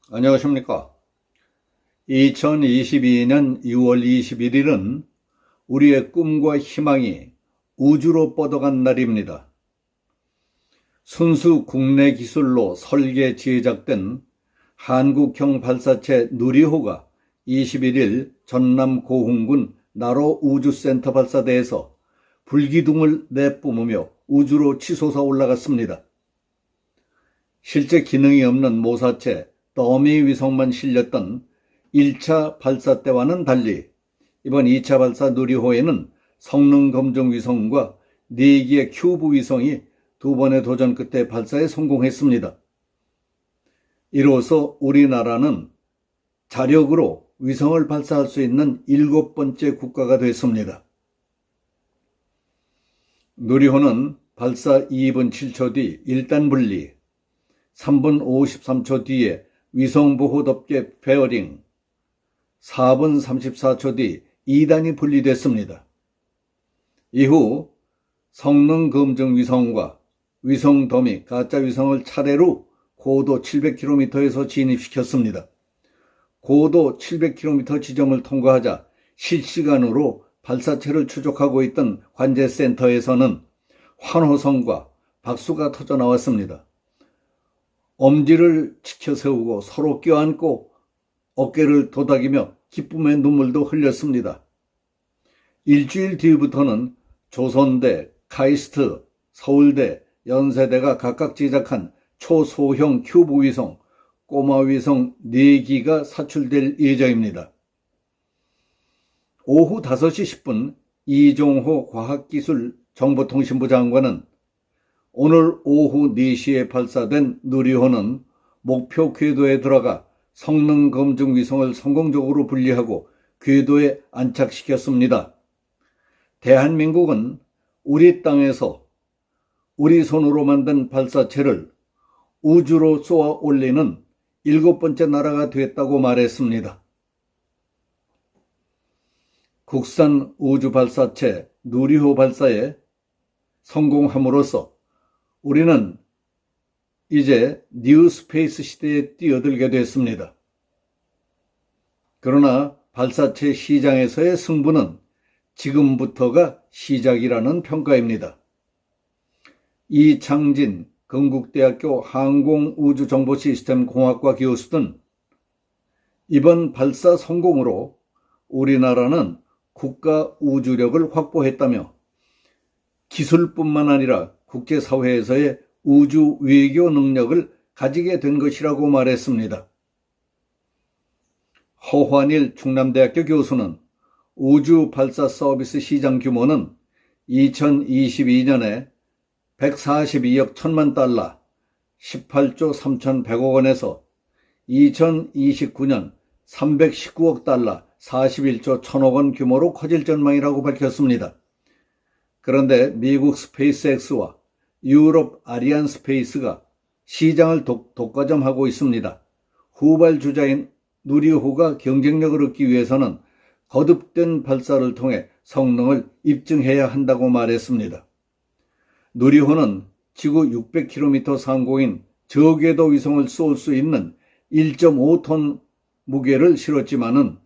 안녕하십니까. 2022년 2월 21일은 우리의 꿈과 희망이 우주로 뻗어간 날입니다. 순수 국내 기술로 설계 제작된 한국형 발사체 누리호가 21일 전남 고흥군 나로 우주센터 발사대에서 불기둥을 내뿜으며 우주로 치솟아 올라갔습니다. 실제 기능이 없는 모사체 더미 위성만 실렸던 1차 발사 때와는 달리 이번 2차 발사 누리호에는 성능 검증 위성과 4개의 큐브 위성이 2번의 도전 끝에 발사에 성공했습니다. 이로써 우리나라는 자력으로 위성을 발사할 수 있는 7번째 국가가 됐습니다. 누리호는 발사 2분 7초 뒤 1단 분리, 3분 53초 뒤에 위성보호 덮개 페어링, 4분 34초 뒤 2단이 분리됐습니다. 이후 성능 검증 위성과 위성 더미 가짜 위성을 차례로 고도 700km에서 진입시켰습니다. 고도 700km 지점을 통과하자 실시간으로 발사체를 추적하고 있던 관제센터에서는 환호성과 박수가 터져 나왔습니다. 엄지를 치켜 세우고 서로 껴안고 어깨를 도닥이며 기쁨의 눈물도 흘렸습니다. 일주일 뒤부터는 조선대, 카이스트, 서울대, 연세대가 각각 제작한 초소형 큐브 위성, 꼬마 위성 4기가 사출될 예정입니다. 오후 5시 10분 이종호 과학기술정보통신부 장관은 오늘 오후 4시에 발사된 누리호는 목표 궤도에 들어가 성능 검증 위성을 성공적으로 분리하고 궤도에 안착시켰습니다. 대한민국은 우리 땅에서 우리 손으로 만든 발사체를 우주로 쏘아 올리는 7번째 나라가 됐다고 말했습니다. 국산 우주 발사체 누리호 발사에 성공함으로써 우리는 이제 뉴 스페이스 시대에 뛰어들게 됐습니다. 그러나 발사체 시장에서의 승부는 지금부터가 시작이라는 평가입니다. 이창진 건국대학교 항공우주정보시스템공학과 교수는 이번 발사 성공으로 우리나라는 국가 우주력을 확보했다며 기술뿐만 아니라 국제사회에서의 우주 외교 능력을 가지게 된 것이라고 말했습니다. 허환일 충남대학교 교수는 우주 발사 서비스 시장 규모는 2022년에 142억 1천만 달러, 18조 3,100억 원에서 2029년 319억 달러, 41조 1천억 원 규모로 커질 전망이라고 밝혔습니다. 그런데 미국 스페이스X와 유럽 아리안 스페이스가 시장을 독과점하고 있습니다. 후발 주자인 누리호가 경쟁력을 얻기 위해서는 거듭된 발사를 통해 성능을 입증해야 한다고 말했습니다. 누리호는 지구 600km 상공인 저궤도 위성을 쏠 수 있는 1.5톤 무게를 실었지만은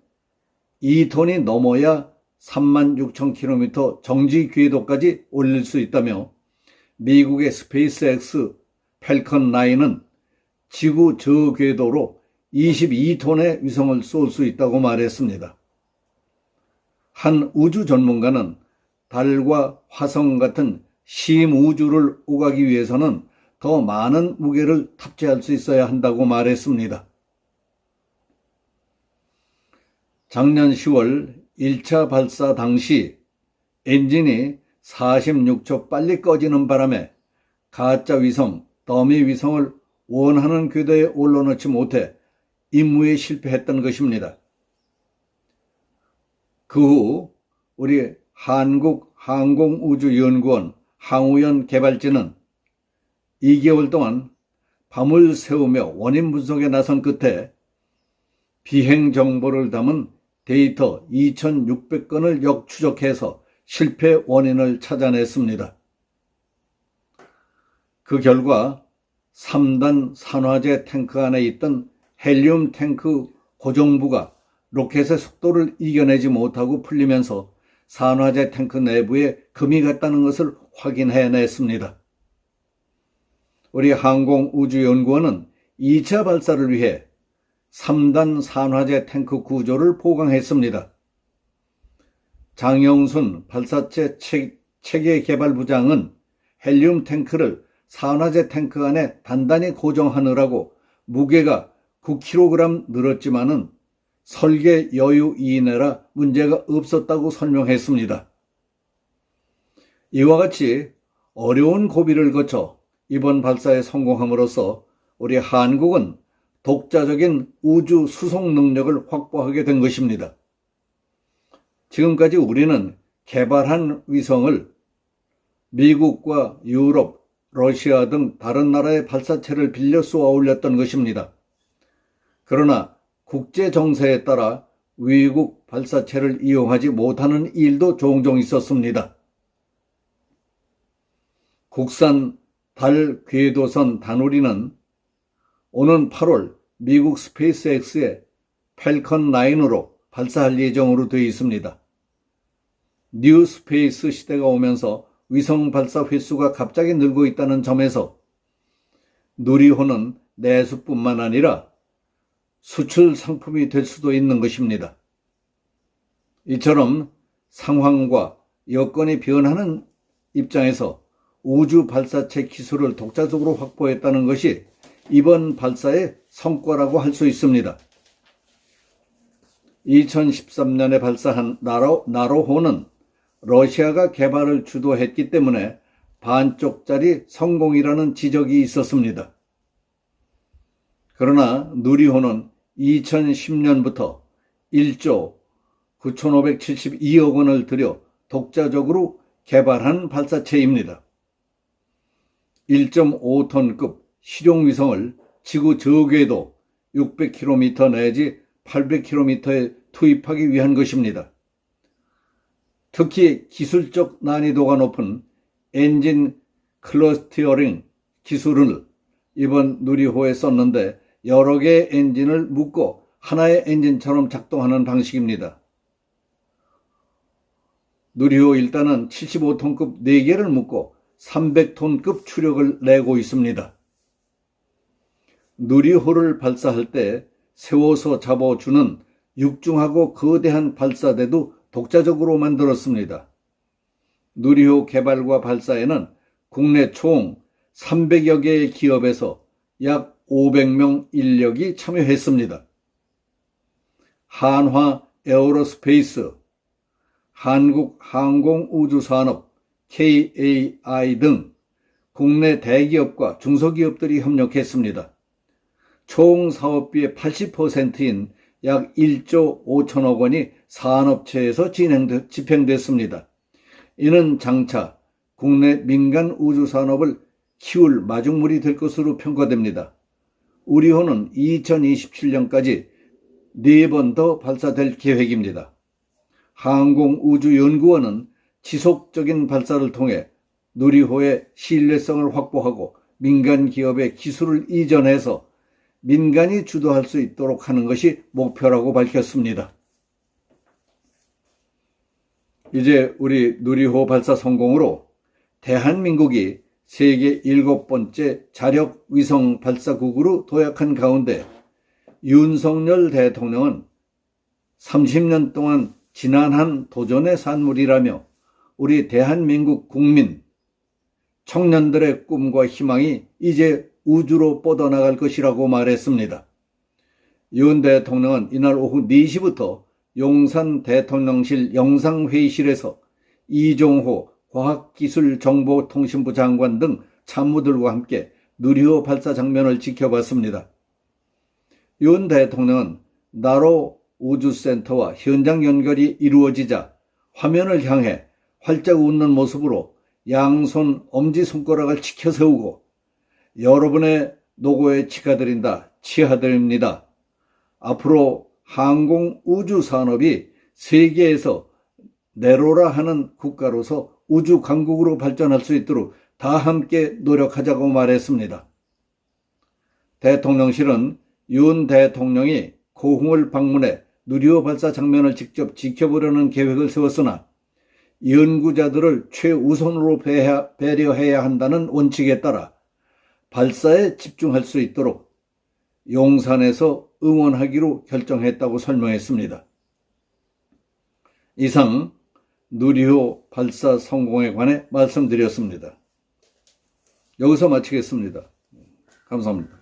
2톤이 넘어야 36,000km 정지 궤도까지 올릴 수 있다며 미국의 스페이스X 펠컨 9은 지구 저궤도로 22톤의 위성을 쏠 수 있다고 말했습니다. 한 우주 전문가는 달과 화성 같은 심우주를 오가기 위해서는 더 많은 무게를 탑재할 수 있어야 한다고 말했습니다. 작년 10월 1차 발사 당시 엔진이 46초 빨리 꺼지는 바람에 가짜 위성, 더미 위성을 원하는 궤도에 올려놓지 못해 임무에 실패했던 것입니다. 그 후 우리 한국항공우주연구원 항우연 개발진은 2개월 동안 밤을 새우며 원인 분석에 나선 끝에 비행 정보를 담은 데이터 2,600건을 역추적해서 실패 원인을 찾아냈습니다. 그 결과 3단 산화제 탱크 안에 있던 헬륨 탱크 고정부가 로켓의 속도를 이겨내지 못하고 풀리면서 산화제 탱크 내부에 금이 갔다는 것을 확인해냈습니다. 우리 항공우주연구원은 2차 발사를 위해 3단 산화제 탱크 구조를 보강했습니다. 장영순 발사체 체계 개발부장은 헬륨 탱크를 산화제 탱크 안에 단단히 고정하느라고 무게가 9kg 늘었지만은 설계 여유 이내라 문제가 없었다고 설명했습니다. 이와 같이 어려운 고비를 거쳐 이번 발사에 성공함으로써 우리 한국은 독자적인 우주 수송 능력을 확보하게 된 것입니다. 지금까지 우리는 개발한 위성을 미국과 유럽, 러시아 등 다른 나라의 발사체를 빌려 쏘아 올렸던 것입니다. 그러나 국제 정세에 따라 위국 발사체를 이용하지 못하는 일도 종종 있었습니다. 국산 달 궤도선 다누리는 오는 8월 미국 스페이스X의 팰컨 9으로 발사할 예정으로 되어 있습니다. 뉴 스페이스 시대가 오면서 위성 발사 횟수가 갑자기 늘고 있다는 점에서 누리호는 내수뿐만 아니라 수출 상품이 될 수도 있는 것입니다. 이처럼 상황과 여건이 변하는 입장에서 우주 발사체 기술을 독자적으로 확보했다는 것이 이번 발사의 성과라고 할 수 있습니다. 2013년에 발사한 나로호는 러시아가 개발을 주도했기 때문에 반쪽짜리 성공이라는 지적이 있었습니다. 그러나 누리호는 2010년부터 1조 9,572억 원을 들여 독자적으로 개발한 발사체입니다. 1.5톤급 실용위성을 지구 저궤도 600km 내지 800km에 투입하기 위한 것입니다. 특히 기술적 난이도가 높은 엔진 클러스터링 기술을 이번 누리호에 썼는데 여러 개의 엔진을 묶고 하나의 엔진처럼 작동하는 방식입니다. 누리호 1단은 75톤급 4개를 묶고 300톤급 추력을 내고 있습니다. 누리호를 발사할 때 세워서 잡아주는 육중하고 거대한 발사대도 독자적으로 만들었습니다. 누리호 개발과 발사에는 국내 총 300여 개의 기업에서 약 500명 인력이 참여했습니다. 한화 에어로스페이스, 한국항공우주산업, KAI 등 국내 대기업과 중소기업들이 협력했습니다. 총 사업비의 80%인 약 1조 5천억 원이 산업체에서 집행됐습니다. 이는 장차 국내 민간 우주산업을 키울 마중물이 될 것으로 평가됩니다. 우리호는 2027년까지 4번 더 발사될 계획입니다. 항공우주연구원은 지속적인 발사를 통해 누리호의 신뢰성을 확보하고 민간 기업의 기술을 이전해서 민간이 주도할 수 있도록 하는 것이 목표라고 밝혔습니다. 이제 우리 누리호 발사 성공으로 대한민국이 세계 7번째 자력 위성 발사국으로 도약한 가운데 윤석열 대통령은 30년 동안 지난한 도전의 산물이라며 우리 대한민국 국민, 청년들의 꿈과 희망이 이제 우주로 뻗어나갈 것이라고 말했습니다. 윤 대통령은 이날 오후 4시부터 용산 대통령실 영상회의실에서 이종호 과학기술정보통신부 장관 등 참모들과 함께 누리호 발사 장면을 지켜봤습니다. 윤 대통령은 나로 우주센터와 현장 연결이 이루어지자 화면을 향해 활짝 웃는 모습으로 양손 엄지손가락을 치켜 세우고 여러분의 노고에 치하드립니다. 앞으로 항공우주산업이 세계에서 내로라 하는 국가로서 우주강국으로 발전할 수 있도록 다 함께 노력하자고 말했습니다. 대통령실은 윤 대통령이 고흥을 방문해 누리호 발사 장면을 직접 지켜보려는 계획을 세웠으나 연구자들을 최우선으로 배려해야 한다는 원칙에 따라 발사에 집중할 수 있도록 용산에서 응원하기로 결정했다고 설명했습니다. 이상 누리호 발사 성공에 관해 말씀드렸습니다. 여기서 마치겠습니다. 감사합니다.